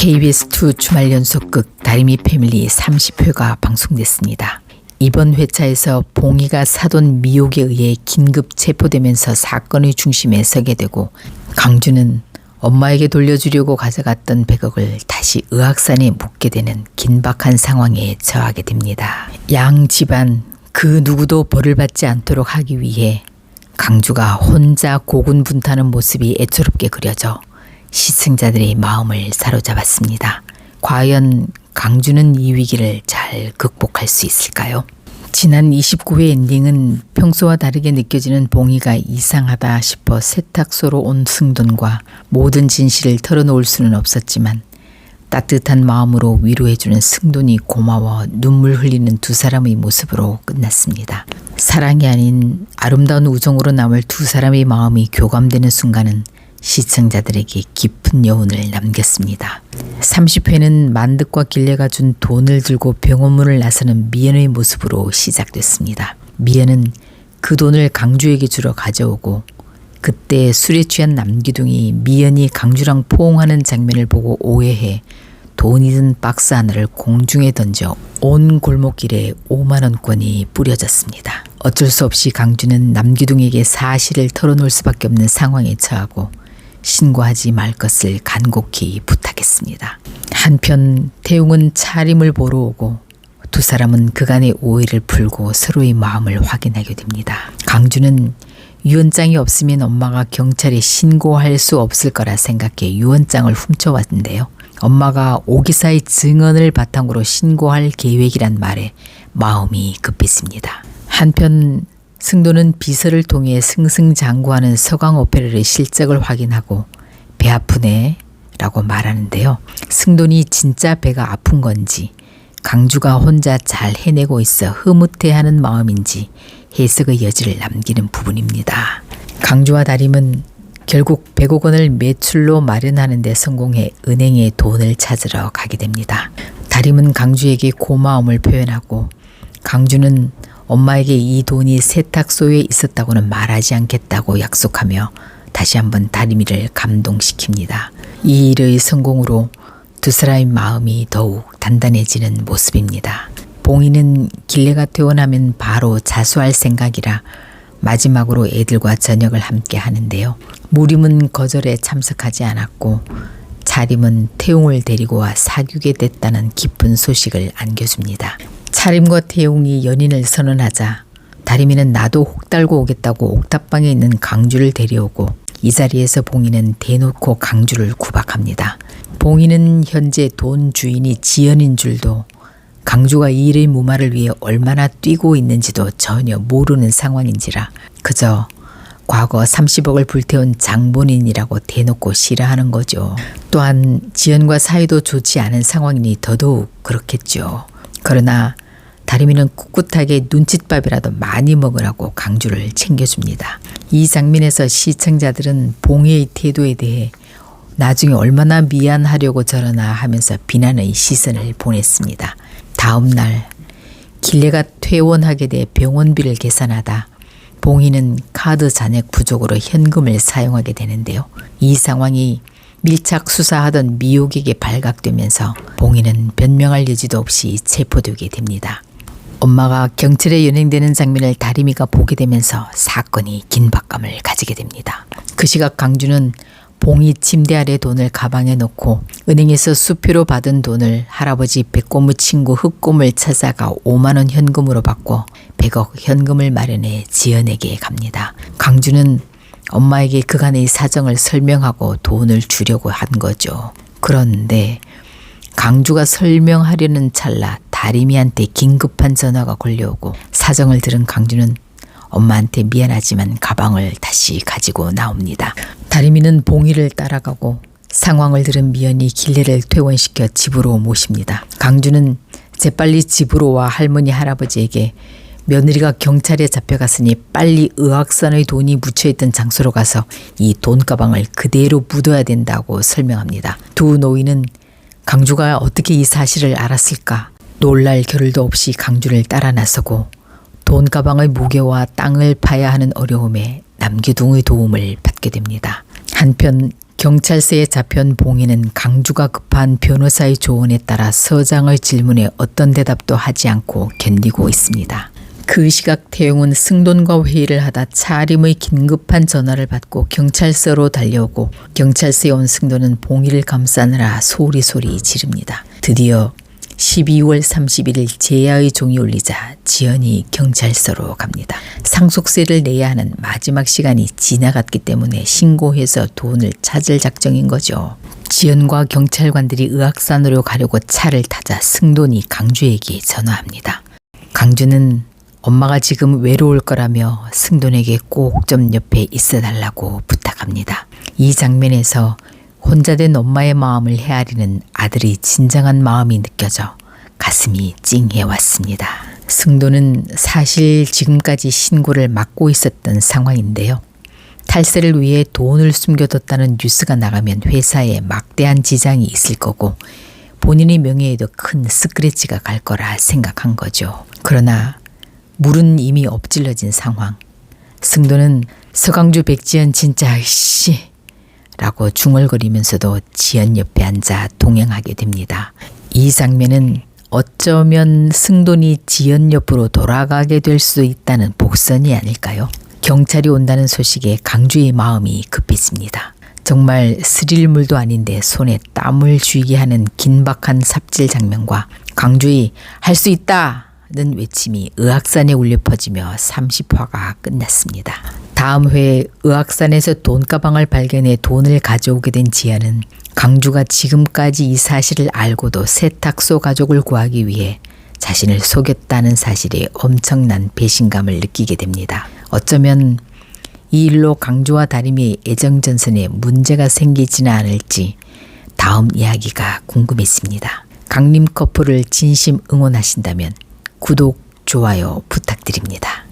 KBS2 주말 연속극 다리미 패밀리 30회가 방송됐습니다. 이번 회차에서 봉이가 사돈 미옥에 의해 긴급 체포되면서 사건의 중심에 서게 되고, 강주는 엄마에게 돌려주려고 가져갔던 100억을 다시 의학산에 묻게 되는 긴박한 상황에 처하게 됩니다. 양 집안 그 누구도 벌을 받지 않도록 하기 위해 강주가 혼자 고군분투하는 모습이 애처롭게 그려져 시청자들의 마음을 사로잡았습니다. 과연 강주는 이 위기를 잘 극복할 수 있을까요? 지난 29회 엔딩은 평소와 다르게 느껴지는 봉이가 이상하다 싶어 세탁소로 온 승돈과 모든 진실을 털어놓을 수는 없었지만, 따뜻한 마음으로 위로해주는 승돈이 고마워 눈물 흘리는 두 사람의 모습으로 끝났습니다. 사랑이 아닌 아름다운 우정으로 남을 두 사람의 마음이 교감되는 순간은 시청자들에게 깊은 여운을 남겼습니다. 30회는 만득과 길레가 준 돈을 들고 병원문을 나서는 미연의 모습으로 시작됐습니다. 미연은 그 돈을 강주에게 주러 가져오고, 그때 술에 취한 남기둥이 미연이 강주랑 포옹하는 장면을 보고 오해해 돈이 든 박스 하나를 공중에 던져 온 골목길에 5만원권이 뿌려졌습니다. 어쩔 수 없이 강주는 남기둥에게 사실을 털어놓을 수밖에 없는 상황에 처하고 신고하지 말 것을 간곡히 부탁했습니다. 한편 태웅은 차림을 보러 오고, 두 사람은 그간의 오해를 풀고 서로의 마음을 확인하게 됩니다. 강주는 유언장이 없으면 엄마가 경찰에 신고할 수 없을 거라 생각해 유언장을 훔쳐왔는데요. 엄마가 오기사의 증언을 바탕으로 신고할 계획이란 말에 마음이 급했습니다. 한편 승돈은 비서를 통해 승승장구하는 서강 오페라의 실적을 확인하고 배 아프네 라고 말하는데요. 승돈이 진짜 배가 아픈 건지, 강주가 혼자 잘 해내고 있어 흐뭇해하는 마음인지 해석의 여지를 남기는 부분입니다. 강주와 다림은 결국 100억 원을 매출로 마련하는 데 성공해 은행에 돈을 찾으러 가게 됩니다. 다림은 강주에게 고마움을 표현하고, 강주는 엄마에게 이 돈이 세탁소에 있었다고는 말하지 않겠다고 약속하며 다시 한번 다리미를 감동시킵니다. 이 일의 성공으로 두 사람의 마음이 더욱 단단해지는 모습입니다. 봉이는 길레가 퇴원하면 바로 자수할 생각이라 마지막으로 애들과 저녁을 함께 하는데요. 무림은 거절에 참석하지 않았고, 차림은 태웅을 데리고 와 사귀게 됐다는 기쁜 소식을 안겨줍니다. 차림과 태웅이 연인을 선언하자 다리미는 나도 혹 달고 오겠다고 옥탑방에 있는 강주를 데려오고, 이 자리에서 봉이는 대놓고 강주를 구박합니다. 봉이는 현재 돈 주인이 지연인 줄도, 강주가 이 일의 무마를 위해 얼마나 뛰고 있는지도 전혀 모르는 상황인지라 그저 과거 30억을 불태운 장본인이라고 대놓고 싫어하는 거죠. 또한 지연과 사이도 좋지 않은 상황이니 더더욱 그렇겠죠. 그러나 다리미는 꿋꿋하게 눈칫밥이라도 많이 먹으라고 강주를 챙겨줍니다. 이 장면에서 시청자들은 봉이의 태도에 대해 나중에 얼마나 미안하려고 저러나 하면서 비난의 시선을 보냈습니다. 다음 날 길레가 퇴원하게 돼 병원비를 계산하다 봉이는 카드 잔액 부족으로 현금을 사용하게 되는데요. 이 상황이 밀착 수사하던 미옥에게 발각되면서 봉이는 변명할 여지도 없이 체포되게 됩니다. 엄마가 경찰에 연행되는 장면을 다리미가 보게 되면서 사건이 긴박감을 가지게 됩니다. 그 시각 강주는 봉이 침대 아래 돈을 가방에 넣고 은행에서 수표로 받은 돈을 할아버지 백고무 친구 흑곰을 찾아가 5만원 현금으로 받고 100억 현금을 마련해 지연에게 갑니다. 강주는 엄마에게 그간의 사정을 설명하고 돈을 주려고 한 거죠. 그런데 강주가 설명하려는 찰나 다리미한테 긴급한 전화가 걸려오고, 사정을 들은 강주는 엄마한테 미안하지만 가방을 다시 가지고 나옵니다. 다리미는 봉이를 따라가고 상황을 들은 미연이 길레를 퇴원시켜 집으로 모십니다. 강주는 재빨리 집으로 와 할머니 할아버지에게 며느리가 경찰에 잡혀갔으니 빨리 의학산의 돈이 묻혀있던 장소로 가서 이 돈가방을 그대로 묻어야 된다고 설명합니다. 두 노인은 강주가 어떻게 이 사실을 알았을까 놀랄 겨를도 없이 강주를 따라 나서고, 돈가방의 무게와 땅을 파야 하는 어려움에 남기둥의 도움을 받게 됩니다. 한편 경찰서에 잡혀온 봉인은 강주가 급한 변호사의 조언에 따라 서장의 질문에 어떤 대답도 하지 않고 견디고 있습니다. 그 시각 태용은 승돈과 회의를 하다 차림의 긴급한 전화를 받고 경찰서로 달려오고 경찰서에 온 승돈은 봉인을 감싸느라 소리소리 지릅니다. 드디어 12월 31일 제야의 종이 울리자 지연이 경찰서로 갑니다. 상속세를 내야 하는 마지막 시간이 지나갔기 때문에 신고해서 돈을 찾을 작정인 거죠. 지연과 경찰관들이 의학산으로 가려고 차를 타자 승돈이 강주에게 전화합니다. 강주는 엄마가 지금 외로울 거라며 승돈에게 꼭 좀 옆에 있어달라고 부탁합니다. 이 장면에서 혼자 된 엄마의 마음을 헤아리는 아들의 진정한 마음이 느껴져 가슴이 찡해왔습니다. 승돈은 사실 지금까지 신고를 막고 있었던 상황인데요. 탈세를 위해 돈을 숨겨뒀다는 뉴스가 나가면 회사에 막대한 지장이 있을 거고 본인의 명예에도 큰 스크래치가 갈 거라 생각한 거죠. 그러나 물은 이미 엎질러진 상황. 승돈은 서강주 백지연 진짜 씨 라고 중얼거리면서도 지연 옆에 앉아 동행하게 됩니다. 이 장면은 어쩌면 승돈이 지연 옆으로 돌아가게 될 수도 있다는 복선이 아닐까요? 경찰이 온다는 소식에 강주의 마음이 급해집니다. 정말 스릴물도 아닌데 손에 땀을 쥐게 하는 긴박한 삽질 장면과 강주의 할 수 있다! 는 외침이 의학산에 울려 퍼지며 30화가 끝났습니다. 다음 회에 의학산에서 돈가방을 발견해 돈을 가져오게 된 지연은 강주가 지금까지 이 사실을 알고도 세탁소 가족을 구하기 위해 자신을 속였다는 사실에 엄청난 배신감을 느끼게 됩니다. 어쩌면 이 일로 강주와 다림이의 애정전선에 문제가 생기지는 않을지 다음 이야기가 궁금했습니다. 강림 커플을 진심 응원하신다면 구독, 좋아요 부탁드립니다.